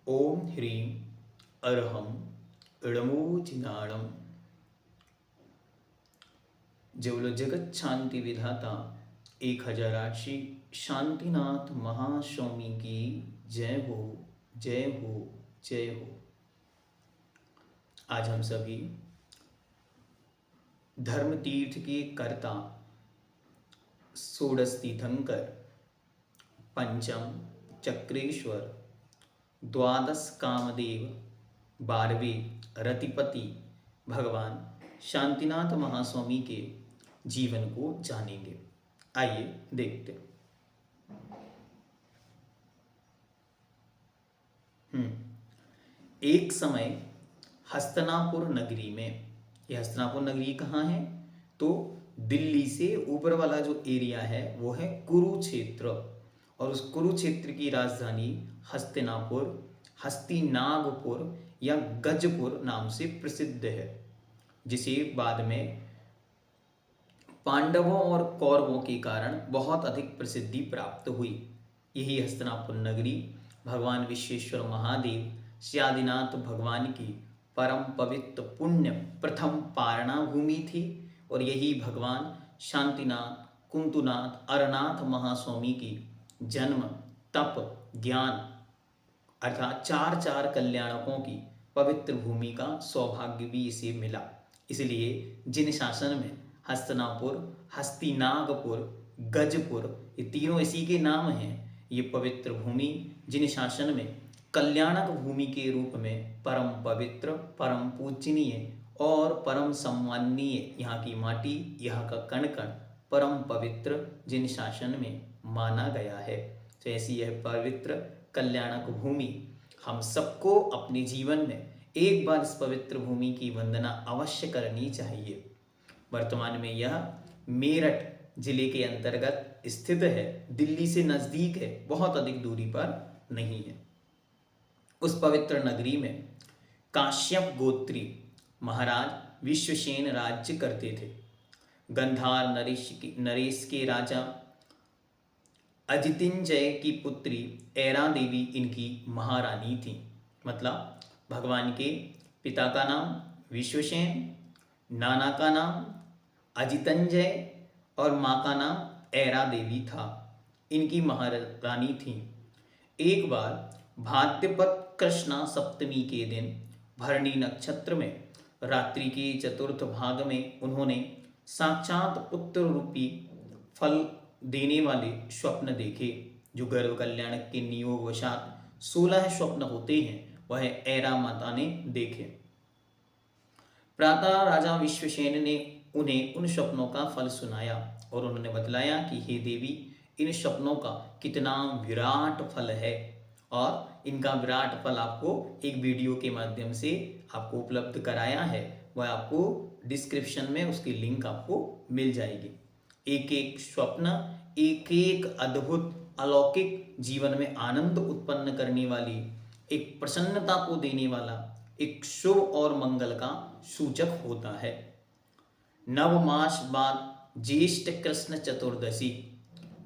ओम ह्रीं अरहम इड़मोजिनाणम। जो बोलो जगत शांति विधाता 1008 श्री शांतिनाथ महास्वामी की जय हो, जय हो, जय हो। आज हम सभी धर्म तीर्थ के कर्ता षोडश तीर्थंकर, पंचम चक्रेश्वर, द्वादश कामदेव, 12वें रतिपति भगवान शांतिनाथ महास्वामी के जीवन को जानेंगे। आइए देखते हैं। एक समय हस्तिनापुर नगरी में, यह हस्तिनापुर नगरी कहाँ है? तो दिल्ली से ऊपर वाला जो एरिया है वो है कुरुक्षेत्र, और उस कुरुक्षेत्र की राजधानी हस्तिनापुर, हस्तिनागपुर या गजपुर नाम से प्रसिद्ध है, जिसे बाद में पांडवों और कौरवों के कारण बहुत अधिक प्रसिद्धि प्राप्त हुई। यही हस्तिनापुर नगरी भगवान विश्वेश्वर महादेव श्री आदिनाथ भगवान की परम पवित्र पुण्य प्रथम पारणा भूमि थी, और यही भगवान शांतिनाथ, कुंतुनाथ, अरनाथ महास्वामी की जन्म, तप, ज्ञान अर्थात चार चार कल्याणकों की पवित्र भूमि का सौभाग्य भी इसे मिला। इसलिए जिन शासन में हस्तिनापुर, हस्तिनागपुर, गजपुर, ये तीनों इसी के नाम हैं। ये पवित्र भूमि जिन शासन में कल्याणक भूमि के रूप में परम पवित्र, परम पूजनीय और परम सम्माननीय यहाँ की माटी, यहाँ का कण कण परम पवित्र जिन शासन में माना गया है। तो ऐसी यह पवित्र कल्याणक भूमि हम सबको अपने जीवन में एक बार इस पवित्र भूमि की वंदना अवश्य करनी चाहिए। वर्तमान में यह मेरठ जिले के अंतर्गत स्थित है, दिल्ली से नजदीक है, बहुत अधिक दूरी पर नहीं है। उस पवित्र नगरी में काश्यप गोत्री महाराज विश्वसेन राज्य करते थे। गंधार नरेश के राजा अजितिंजय की पुत्री ऐरा देवी इनकी महारानी थी। मतलब भगवान के पिता का नाम विश्वसेन, नाना का नाम अजितंजय और माँ का नाम ऐरा देवी था। इनकी महारानी थी। एक बार भाद्रपद कृष्णा सप्तमी के दिन भरणी नक्षत्र में रात्रि के चतुर्थ भाग में उन्होंने साक्षात पुत्र रूपी फल देने वाले स्वप्न देखे। जो गर्भ कल्याण के नियोग वशात 16 स्वप्न होते हैं, वह ऐरा माता ने देखे। प्रातः राजा विश्वसेन ने उन्हें उन स्वप्नों का फल सुनाया, और उन्होंने बतलाया कि हे देवी, इन स्वप्नों का कितना विराट फल है, और इनका विराट फल आपको एक वीडियो के माध्यम से आपको उपलब्ध कराया है। वह आपको डिस्क्रिप्शन में उसकी लिंक आपको मिल जाएगी। एक एक स्वप्न एक एक अद्भुत अलौकिक जीवन में आनंद उत्पन्न करने वाली, एक प्रसन्नता को देने वाला, एक शुभ और मंगल का सूचक होता है। नव मास बाद ज्येष्ठ कृष्ण चतुर्दशी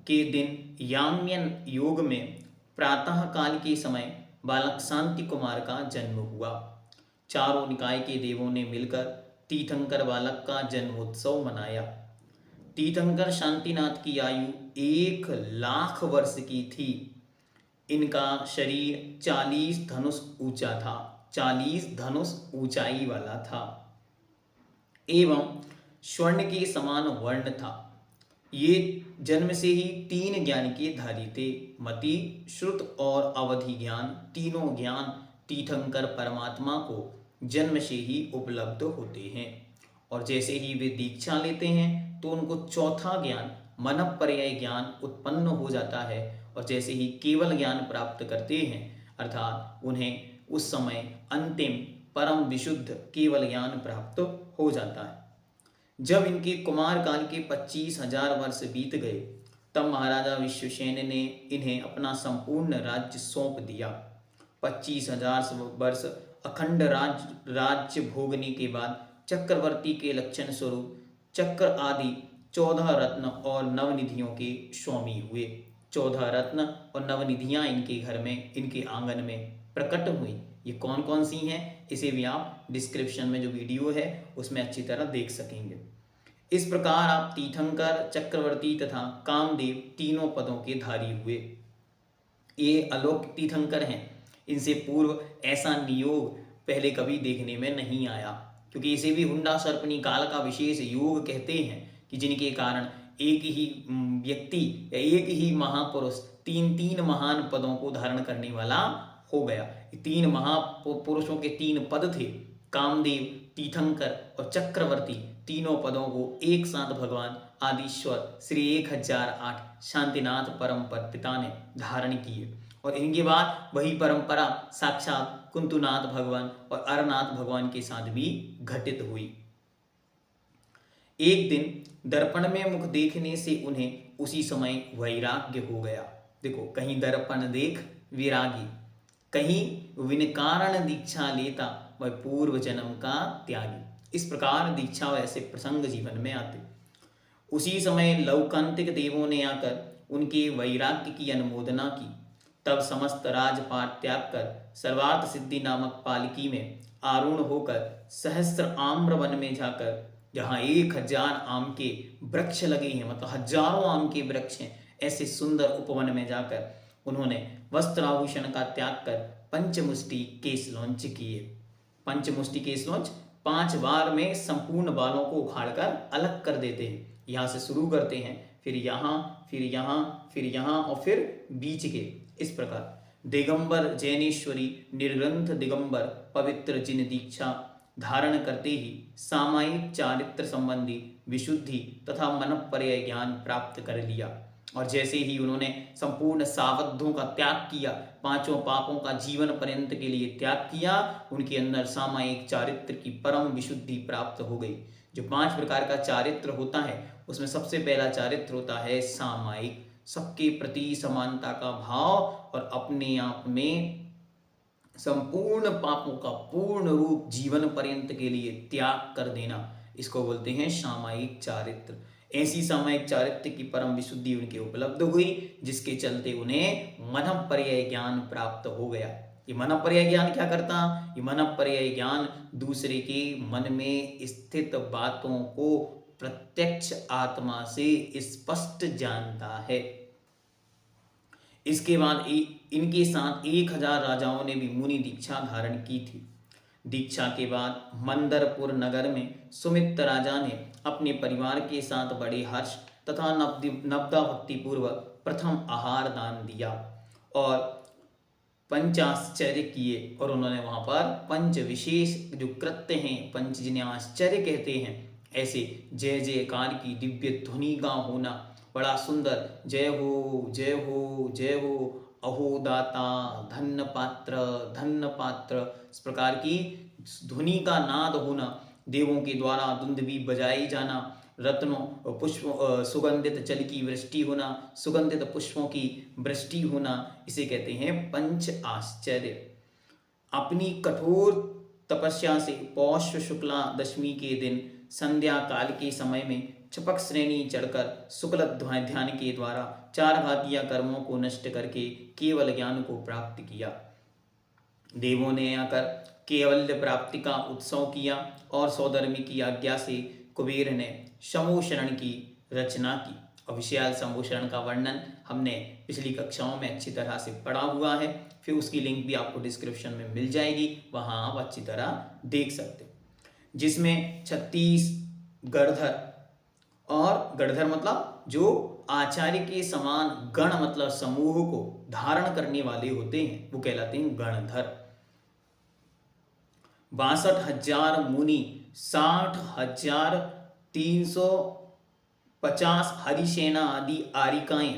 के दिन याम्यन योग में प्रातः काल के समय बालक शांति कुमार का जन्म हुआ। चारों निकाय के देवों ने मिलकर तीर्थंकर बालक का जन्मोत्सव मनाया। तीर्थंकर शांतिनाथ की आयु 1,00,000 वर्ष की थी। इनका शरीर 40 धनुष ऊंचा था, 40 धनुष ऊंचाई वाला था, एवं स्वर्ण के समान वर्ण था। ये जन्म से ही 3 ज्ञान के धारी थे। मति, श्रुत और अवधि ज्ञान, तीनों ज्ञान तीर्थंकर परमात्मा को जन्म से ही उपलब्ध होते हैं, और जैसे ही वे दीक्षा लेते हैं तो उनको चौथा ज्ञान मनःपर्यय ज्ञान उत्पन्न हो जाता है, और जैसे ही केवल ज्ञान प्राप्त करते हैं, अर्थात उन्हें उस समय अंतिम परम विशुद्ध केवल ज्ञान प्राप्त हो जाता है। जब इनके कुमार काल के 25,000 वर्ष बीत गए, तब महाराजा विश्वसेन ने इन्हें अपना संपूर्ण राज्य सौंप दिया। 25,000 वर्ष अखंड राज्य भोगने के बाद चक्रवर्ती के लक्षण स्वरूप चक्र आदि 14 रत्न और नवनिधियों के स्वामी हुए। 14 रत्न और नवनिधियां इनके घर में, इनके आंगन में प्रकट हुई। ये कौन कौन सी हैं, इसे भी आप डिस्क्रिप्शन में जो वीडियो है उसमें अच्छी तरह देख सकेंगे। इस प्रकार आप तीर्थंकर, चक्रवर्ती तथा कामदेव तीनों पदों के धारी हुए। ये अलौकिक तीर्थंकर हैं, इनसे पूर्व ऐसा नियोग पहले कभी देखने में नहीं आया, क्योंकि इसे भी हुंडा सर्पणी काल का विशेष योग कहते हैं कि जिनके कारण एक ही व्यक्ति या एक ही महापुरुष तीन तीन महान पदों को धारण करने वाला हो गया। तीन महापुरुषों के तीन पद थे, कामदेव, तीर्थंकर और चक्रवर्ती। तीनों पदों को एक साथ भगवान आदिश्वर श्री 1008 शांतिनाथ परम पद पिता ने धारण किए, और इनके बाद वही परंपरा साक्षात कुंतुनाथ भगवान और अरनाथ भगवान के साथ भी घटित हुई। एक दिन दर्पण में मुख देखने से उन्हें उसी समय वैराग्य हो गया। देखो, कहीं दर्पण देख विरागी, कहीं विनकारण दीक्षा लेता वह पूर्व जन्म का त्यागी। इस प्रकार दीक्षा व ऐसे प्रसंग जीवन में आते। उसी समय लौकांतिक देवों ने आकर उनके वैराग्य की अनुमोदना की। तब समस्त राजपाट त्याग कर सर्वार्थ सिद्धि नामक पालकी में आरूढ़ होकर सहस्त्र आम्र वन में जाकर, जहाँ 1000 आम के वृक्ष लगे हैं, मतलब हजारों आम के वृक्ष हैं, ऐसे सुंदर उपवन में जाकर उन्होंने वस्त्राभूषण का त्याग कर पंचमुष्टि केशलौंच किए। पंचमुष्टि केशलौंच 5 बार में संपूर्ण बालों को उखाड़कर अलग कर देते हैं। यहाँ से शुरू करते हैं, फिर यहाँ, फिर यहाँ, फिर यहाँ और फिर बीच के। इस प्रकार दिगंबर जैनेश्वरी निर्ग्रंथ दिगंबर पवित्र जिन दीक्षा धारण करते ही सामायिक चारित्र संबंधी विशुद्धि तथा मनपर्य ज्ञान प्राप्त कर लिया। और जैसे ही उन्होंने संपूर्ण सावधों का त्याग किया, 5 पापों का जीवन पर्यंत के लिए त्याग किया, उनके अंदर सामायिक चारित्र की परम विशुद्धि प्राप्त हो गई। जो 5 प्रकार का चारित्र होता है उसमें सबसे पहला चारित्र होता है सामायिक, सबके प्रति समानता का भाव और अपने आप में संपूर्ण पापों का पूर्ण रूप जीवन पर्यंत के लिए त्याग कर देना, इसको बोलते हैं सामायिक चारित्र। ऐसी सामायिक चारित्र की परम विशुद्धि उनके उपलब्ध हुई, जिसके चलते उन्हें मनपर्य ज्ञान प्राप्त हो गया। ये मनपर्य ज्ञान क्या करता? ये मनपर्य ज्ञान दूसरे के मन में स्थित बातों को प्रत्यक्ष आत्मा से स्पष्ट जानता है। इसके बाद इनके साथ 1000 राजाओं ने भी मुनि दीक्षा धारण की थी। दीक्षा के बाद मंदरपुर नगर में सुमित राजा ने अपने परिवार के साथ बड़े हर्ष तथा नवदा भक्ति पूर्वक प्रथम आहार दान दिया और पंचाश्चर्य किए। और उन्होंने वहां पर पंच विशेष जो कृत्य हैं, पंच जिन्हें आश्चर्य कहते हैं, ऐसे जय जयकार की दिव्य ध्वनि का होना, बड़ा सुंदर जय हो जय हो जय हो, अहो दाता धन्य पात्र, इस प्रकार की ध्वनि का नाद होना, देवों के द्वारा दुंदुभी बजाई जाना, रत्नों पुष्प सुगंधित जल की वृष्टि होना, सुगंधित पुष्पों की वृष्टि होना, इसे कहते हैं पंच आश्चर्य। अपनी कठोर तपस्या से पौष शुक्ला दशमी के दिन संध्या काल के समय में क्षपक श्रेणी चढ़कर शुक्ल ध्यान के द्वारा 4 घातीय कर्मों को नष्ट करके केवल ज्ञान को प्राप्त किया। देवों ने आकर केवल्य प्राप्ति का उत्सव किया और सौधर्मी की आज्ञा से कुबेर ने समूशरण की रचना की। और विशाल समूशरण का वर्णन हमने पिछली कक्षाओं में अच्छी तरह से पढ़ा हुआ है, फिर उसकी लिंक भी आपको डिस्क्रिप्शन में मिल जाएगी, वहां आप अच्छी तरह देख सकते, जिसमें 36 गणधर, और गणधर मतलब जो आचार्य के समान गण मतलब समूह को धारण करने वाले होते हैं, वो कहलाते हैं गणधर। 62,000 मुनि, 60,350 हरिसेना आदि आरिकाएं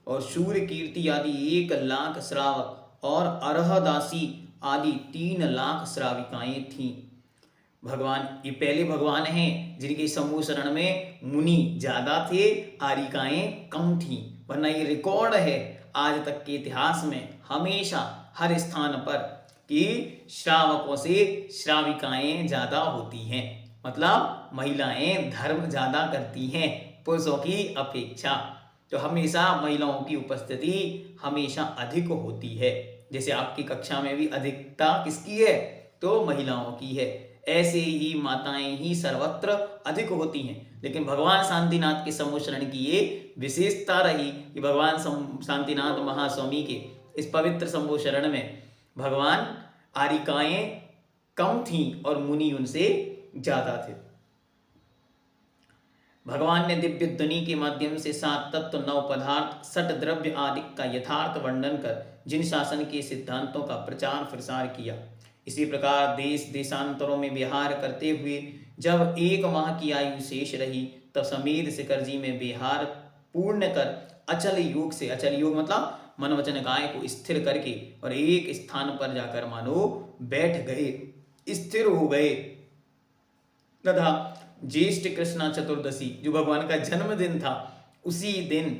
और सूर्य कीर्ति आदि 1 लाख श्रावक और अरहदासी आदि 3 लाख श्राविकाएं थीं। भगवान, ये पहले भगवान हैं जिनके समूह शरण में मुनि ज्यादा थे, आरिकाएं कम थीं। वरना ये रिकॉर्ड है आज तक के इतिहास में हमेशा हर स्थान पर कि श्रावकों से श्राविकाएं ज्यादा होती हैं, मतलब महिलाएं धर्म ज्यादा करती हैं पुरुषों की अपेक्षा। तो हमेशा महिलाओं की उपस्थिति हमेशा अधिक होती है। जैसे आपकी कक्षा में भी अधिकता किसकी है, तो महिलाओं की है। ऐसे ही माताएं ही सर्वत्र अधिक होती हैं। लेकिन भगवान शांतिनाथ के सम्मोचरण की ये विशेषता रही कि भगवान शांतिनाथ महास्वामी के इस पवित्र सम्मोचरण में भगवान आरिकाएं कम थीं और मुनि उनसे ज्यादा थे। भगवान ने दिव्य ध्वनि के माध्यम से 7 तत्व, 9 पदार्थ, 6 द्रव्य आदि का यथार्थ वर्णन कर जिन शासन के सिद्धांतों का प्रचार प्रसार किया। इसी प्रकार देश देशांतरों में विहार करते हुए जब 1 माह की आयु शेष रही, तब समीर शिखर जी में विहार पूर्ण कर अचल योग से, अचल योग मतलब मन वचन काया को स्थिर करके और एक स्थान पर जाकर मानो बैठ गए, स्थिर हो गए तथा ज्येष्ठ कृष्णा चतुर्दशी जो भगवान का जन्मदिन था, उसी दिन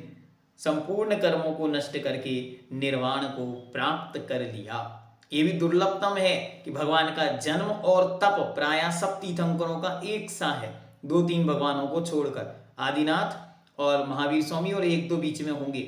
संपूर्ण कर्मों को नष्ट करके निर्वाण को प्राप्त कर लिया। ये भी दुर्लभतम है कि भगवान का जन्म और तप प्राय सब तीर्थंकरों का एक सा है, 2-3 भगवानों को छोड़कर, आदिनाथ और महावीर स्वामी और 1-2 बीच में होंगे,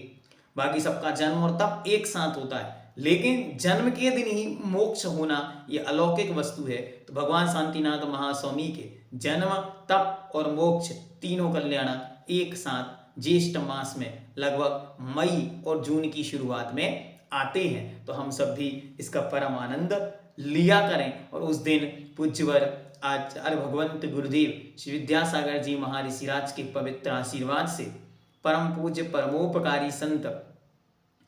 बाकी सबका जन्म और तप एक साथ होता है। लेकिन जन्म के दिन ही मोक्ष होना ये अलौकिक वस्तु है। तो भगवान शांतिनाथ महास्वामी के जन्म, तप और मोक्ष तीनों कल्याण एक साथ ज्येष्ठ मास में लगभग मई और जून की शुरुआत में आते हैं। तो हम सब भी इसका परम आनंद लिया करें और उस दिन पूज्यवर आचार्य भगवंत गुरुदेव श्री विद्यासागर जी महाऋषिराज के पवित्र आशीर्वाद से परम पूज्य परमोपकारी संत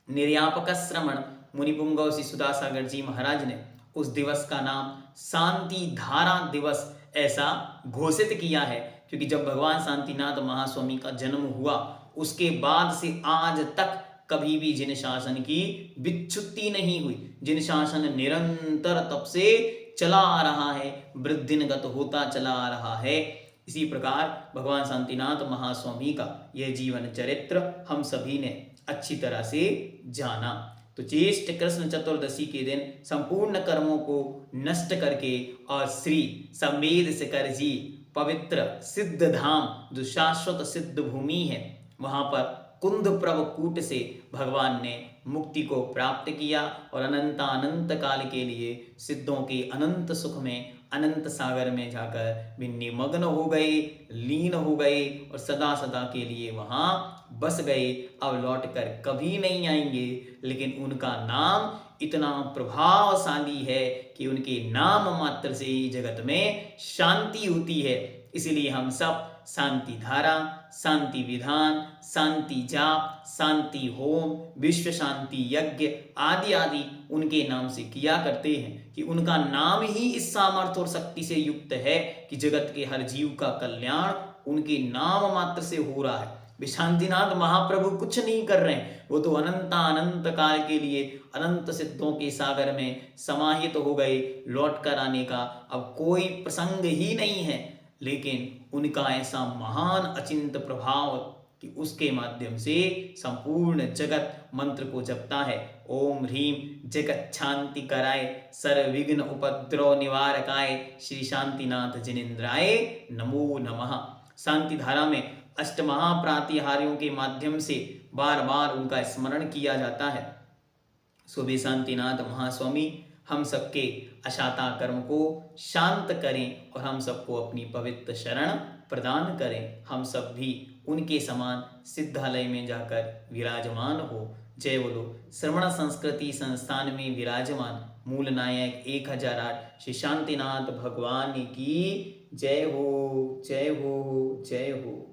निर्यापक श्रमण मुनिपुंगव श्री सुधासागर जी महाराज ने उस दिवस का नाम शांति धारा दिवस ऐसा घोषित किया है, क्योंकि जब भगवान शांतिनाथ महास्वामी का जन्म हुआ उसके बाद से आज तक कभी भी जिन शासन की विच्युति नहीं हुई, जिन शासन निरंतर तब से चला आ रहा है, वृद्धिनगत होता चला आ रहा है। इसी प्रकार भगवान शांतिनाथ महास्वामी का यह जीवन चरित्र हम सभी ने अच्छी तरह से जाना। तो ज्येष्ठ कृष्ण चतुर्दशी के दिन संपूर्ण कर्मों को नष्ट करके और श्री समेध शिखर जी पवित्र सिद्ध धाम जो शाश्वत सिद्ध भूमि है, वहां पर कुंद प्रभ कूट से भगवान ने मुक्ति को प्राप्त किया और अनंत काल के लिए सिद्धों के अनंत सुख में अनंत सागर में जाकर भी निमग्न हो गए, लीन हो गए और सदा सदा के लिए वहां बस गए। अब लौट कर कभी नहीं आएंगे, लेकिन उनका नाम इतना प्रभावशाली है कि उनके नाम मात्र से ही जगत में शांति होती है। इसलिए हम सब शांति धारा, शांति विधान, शांति जाप, शांति होम, विश्व शांति यज्ञ आदि आदि उनके नाम से किया करते हैं कि उनका नाम ही इस सामर्थ्य और शक्ति से युक्त है कि जगत के हर जीव का कल्याण उनके नाम मात्र से हो रहा है। शांतिनाथ महाप्रभु कुछ नहीं कर रहे हैं, वो तो अनंत काल के लिए अनंत सिद्धों के सागर में समाहित हो गए। लौट कर आने का अब कोई प्रसंग ही नहीं है, लेकिन उनका ऐसा महान अचिंत प्रभाव कि उसके माध्यम से संपूर्ण जगत मंत्र को जपता है। ओम ह्रीम जगत शांति कराय, सर्वविघ्न उपद्रव निवारकाय, श्री शांतिनाथ जिनेन्द्राय नमो नमः। शांति धारा में अष्टमहाप्रातिहार्यों के माध्यम से बार बार उनका स्मरण किया जाता है। सुबह शांतिनाथ महास्वामी हम सबके अशाता कर्म को शांत करें और हम सबको अपनी पवित्र शरण प्रदान करें। हम सब भी उनके समान सिद्धालय में जाकर विराजमान हो। जय बोलो श्रवण संस्कृति संस्थान में विराजमान मूल नायक 1008 श्री शांतिनाथ भगवान की जय हो, जय हो, जय हो।